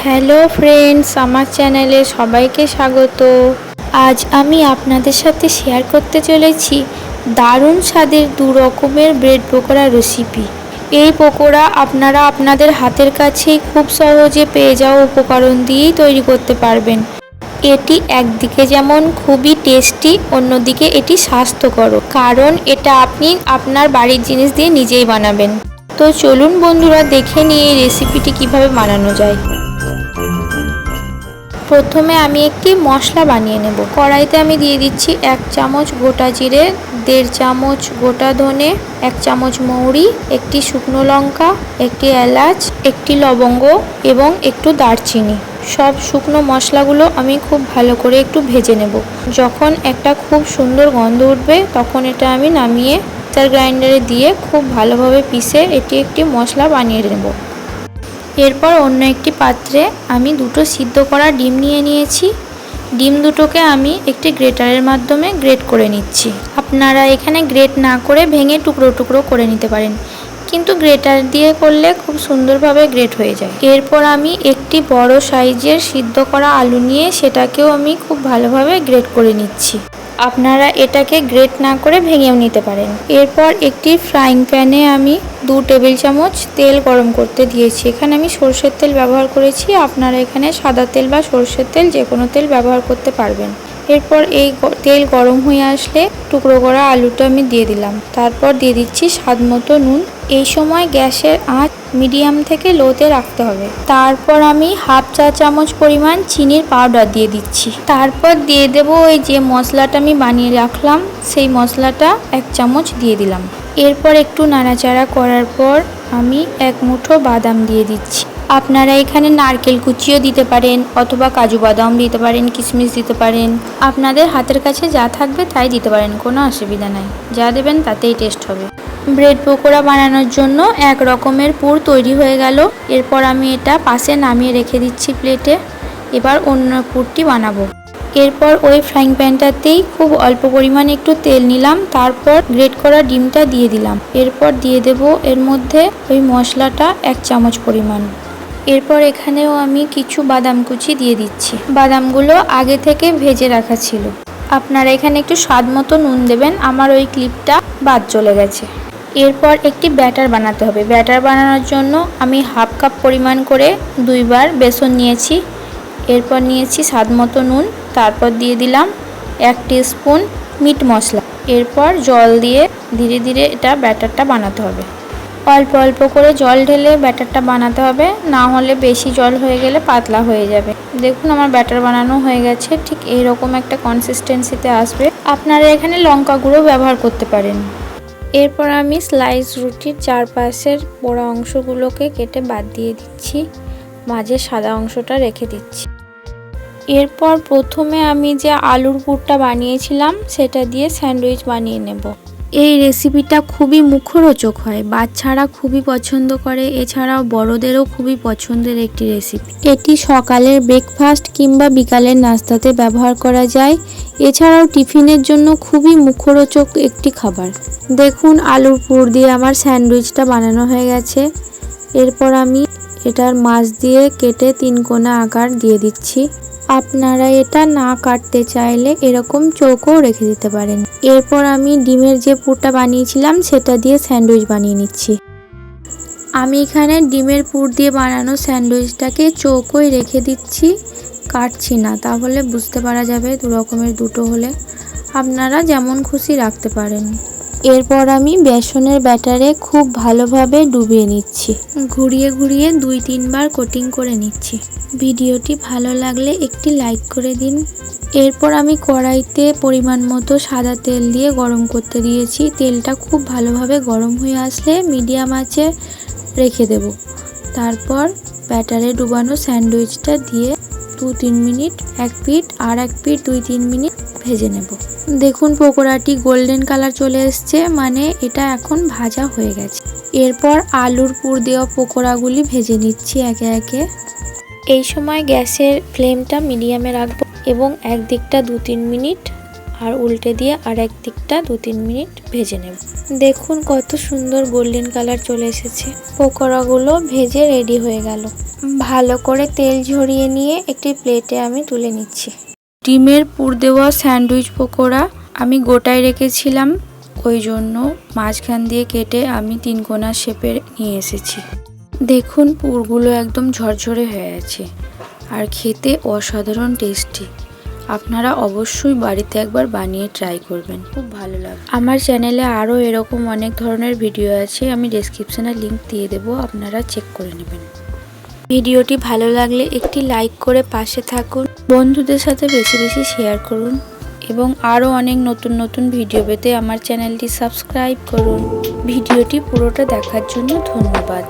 Hello friends, আমার চ্যানেলে সবাইকে স্বাগত। আজ আমি আপনাদের সাথে শেয়ার করতে চলেছি দারুণ স্বাদের দু রকমের ব্রেড পকোড়া রেসিপি। এই পকোড়া আপনারা আপনাদের হাতের কাছেই খুব সহজে পেয়ে যাওয়া উপকরণ দিয়েই তৈরি করতে পারবেন। এটি একদিকে যেমন খুবই টেস্টি, অন্যদিকে এটি স্বাস্থ্যকর, কারণ এটা আপনি আপনার বাড়ির জিনিস দিয়ে নিজেই বানাবেন। তো চলুন বন্ধুরা, দেখে নিয়ে এই রেসিপিটি কিভাবে বানানো যায়। প্রথমে আমি একটি মশলা বানিয়ে নেব। কড়াইতে আমি দিয়ে দিচ্ছি 1 চামচ গোটা জিরে, 1.5 চামচ গোটা ধনে, 1 চামচ মৌরি, একটি শুকনো লঙ্কা, একটি এলাচ, একটি লবঙ্গ এবং একটু দারচিনি। সব শুকনো মশলাগুলো আমি খুব ভালো করে একটু ভেজে নেব। যখন একটা খুব সুন্দর গন্ধ উঠবে তখন এটা আমি নামিয়ে মিক্সার গ্রাইন্ডারে দিয়ে খুব ভালোভাবে পিষে এটি একটি মশলা বানিয়ে নেব। এরপর অন্য একটি পাত্রে আমি 2টো সিদ্ধ করা ডিম নিয়ে নিয়েছি। ডিম দুটোকে আমি একটি গ্রেটারের মাধ্যমে গ্রেট করে নিচ্ছি। আপনারা এখানে গ্রেট না করে ভেঙে টুকরো টুকরো করে নিতে পারেন, কিন্তু গ্রেটার দিয়ে করলে খুব সুন্দরভাবে গ্রেট হয়ে যায়। এরপর আমি একটি বড় সাইজের সিদ্ধ করা আলু নিয়ে সেটাকেও আমি খুব ভালোভাবে গ্রেট করে নিচ্ছি। আপনারা এটাকে গ্রেট না করে ভেঙেও নিতে পারেন। এরপর একটি ফ্রাইং প্যানে আমি 2 টেবিল চামচ তেল গরম করতে দিয়েছি। এখানে আমি সরষের তেল ব্যবহার করেছি, আপনারা এখানে সাদা তেল বা সরষের তেল যে কোনো তেল ব্যবহার করতে পারবেন। এরপর এই তেল গরম হয়ে আসলে টুকরো করা আলুটা আমি দিয়ে দিলাম। তারপর দিয়ে দিচ্ছি স্বাদ মতো নুন। এই সময় গ্যাসের আঁচ মিডিয়াম থেকে লোতে রাখতে হবে। তারপর আমি 1/2 চা চামচ পরিমাণ চিনির পাউডার দিয়ে দিচ্ছি। তারপর দিয়ে দেব ওই যে মশলাটা আমি বানিয়ে রাখলাম, সেই মশলাটা 1 চামচ দিয়ে দিলাম। এরপর একটু নাড়াচাড়া করার পর আমি 1 মুঠো বাদাম দিয়ে দিচ্ছি। আপনারা এখানে নারকেল কুচিও দিতে পারেন, অথবা কাজু বাদাম দিতে পারেন, কিশমিশ দিতে পারেন। আপনাদের হাতের কাছে যা থাকবে তাই দিতে পারেন, কোনো অসুবিধা নাই। যা দেবেন তাতেই টেস্ট হবে। ব্রেড পকোড়া বানানোর জন্য 1 রকমের পুর তৈরি হয়ে গেল। এরপর আমি এটা পাশে নামিয়ে রেখে দিচ্ছি প্লেটে। এবার অন্য পুরটি বানাবো। এরপর ওই ফ্রাইং প্যানটাতেই খুব অল্প পরিমাণে একটু তেল নিলাম, তারপর গ্রেট করা ডিমটা দিয়ে দিলাম। এরপর দিয়ে দেব এর মধ্যে ওই মশলাটা 1 চামচ পরিমাণ। এরপর এখানেও আমি কিছু বাদাম কুচি দিয়ে দিচ্ছি। বাদামগুলো আগে থেকে ভেজে রাখা ছিল। আপনারা এখানে একটু স্বাদ মতো নুন দেবেন, আমার ওই ক্লিপটা বাদ চলে গেছে। এরপর একটি ব্যাটার বানাতে হবে। ব্যাটার বানানোর জন্য আমি 1/2 কাপ পরিমাণ করে 2 বার বেসন নিয়েছি। এরপর নিয়েছি স্বাদ মতো নুন, তারপর দিয়ে দিলাম 1 টিস্পুন মিট মশলা। এরপর জল দিয়ে ধীরে ধীরে এটা ব্যাটারটা বানাতে হবে। অল্প অল্প করে জল ঢেলে ব্যাটারটা বানাতে হবে, না হলে বেশি জল হয়ে গেলে পাতলা হয়ে যাবে। দেখুন আমার ব্যাটার বানানো হয়ে গেছে, ঠিক এইরকম একটা কনসিস্টেন্সিতে আসবে। আপনারা এখানে লঙ্কা গুঁড়ো ব্যবহার করতে পারেন। এরপর আমি স্লাইস রুটির চারপাশের পোড়া অংশগুলোকে কেটে বাদ দিয়ে দিচ্ছি, মাঝে সাদা অংশটা রেখে দিচ্ছি। এরপর প্রথমে আমি যে আলুর পুরটা বানিয়েছিলাম সেটা দিয়ে স্যান্ডউইচ বানিয়ে নেব। এই রেসিপিটা খুবই মুখরোচক হয়, বাচ্চারা খুবই পছন্দ করে, এছাড়াও বড়দেরও খুবই পছন্দের একটি রেসিপি। এটি সকালের ব্রেকফাস্ট কিংবা বিকালের নাস্তাতে ব্যবহার করা যায়। এছাড়াও টিফিনের জন্য খুবই মুখরোচক একটি খাবার। দেখুন আলুর পুর দিয়ে আমার স্যান্ডউইচটা বানানো হয়ে গেছে। এরপর আমি এটার মাছ দিয়ে কেটে 3 কোনা আকার দিয়ে দিচ্ছি। আপনারা এটা না কাটতে চাইলে এরকম চৌকোও রেখে দিতে পারেন। এরপর আমি ডিমের যে পুরটা বানিয়েছিলাম সেটা দিয়ে স্যান্ডউইচ বানিয়ে নিচ্ছি। আমি এখানে ডিমের পুর দিয়ে বানানো স্যান্ডউইচটাকে চৌকোই রেখে দিচ্ছি, কাটছি না, তাহলে বুঝতে পারা যাবে 2 রকমের দুটো হলে। আপনারা যেমন খুশি রাখতে পারেন। এরপর আমি বেসনের ব্যাটারে খুব ভালোভাবে ডুবিয়ে নিচ্ছি, ঘুরিয়ে ঘুরিয়ে 2-3 বার কোটিং করে নিচ্ছি। ভিডিওটি ভালো লাগলে একটি লাইক করে দিন। এরপর আমি কড়াইতে পরিমাণ মতো সাদা তেল দিয়ে গরম করতে দিয়েছি। তেলটা খুব ভালোভাবে গরম হয়ে আসলে মিডিয়াম আঁচে রেখে দেব। তারপর ব্যাটারে ডুবানো স্যান্ডউইচটা দিয়ে 2-3 মিনিট এক পিঠ আর এক পিঠ 2-3 মিনিট ভেজে নেব। দেখুন পকোড়াটি গোল্ডেন কালার চলে এসছে, মানে এটা এখন ভাজা হয়ে গেছে। এরপর আলুর পুর দেওয়া পকোড়াগুলি ভেজে নিচ্ছি একে একে। এই সময় গ্যাসের ফ্লেমটা মিডিয়ামে রাখবো এবং একদিকটা 2-3 মিনিট আর উল্টে দিয়ে আর এক দিকটা 2-3 মিনিট ভেজে নেব। দেখুন কত সুন্দর গোল্ডেন কালার চলে এসেছে। পকোড়াগুলো ভেজে রেডি হয়ে গেল। ভালো করে তেল ঝরিয়ে নিয়ে একটি প্লেটে আমি তুলে নিচ্ছি। ডিমের পুর দেওয়া স্যান্ডউইচ পকোড়া আমি গোটায় রেখেছিলাম, ওই জন্য মাঝখান দিয়ে কেটে আমি 3 কোনা শেপে নিয়ে এসেছি। দেখুন পুরগুলো একদম ঝরঝরে হয়ে আছে আর খেতে অসাধারণ টেস্টি। আপনারা অবশ্যই বাড়িতে একবার বানিয়ে ট্রাই করবেন, খুব ভালো লাগবে। আমার চ্যানেলে আরও এরকম অনেক ধরনের ভিডিও আছে, আমি ডেসক্রিপশনে লিংক দিয়ে দেবো, আপনারা চেক করে নেবেন। ভিডিওটি ভালো লাগলে একটি লাইক করে পাশে থাকুন, বন্ধুদের সাথে বেশি বেশি শেয়ার করুন এবং আরও অনেক নতুন নতুন ভিডিও পেতে আমার চ্যানেলটি সাবস্ক্রাইব করুন। ভিডিওটি পুরোটা দেখার জন্য ধন্যবাদ।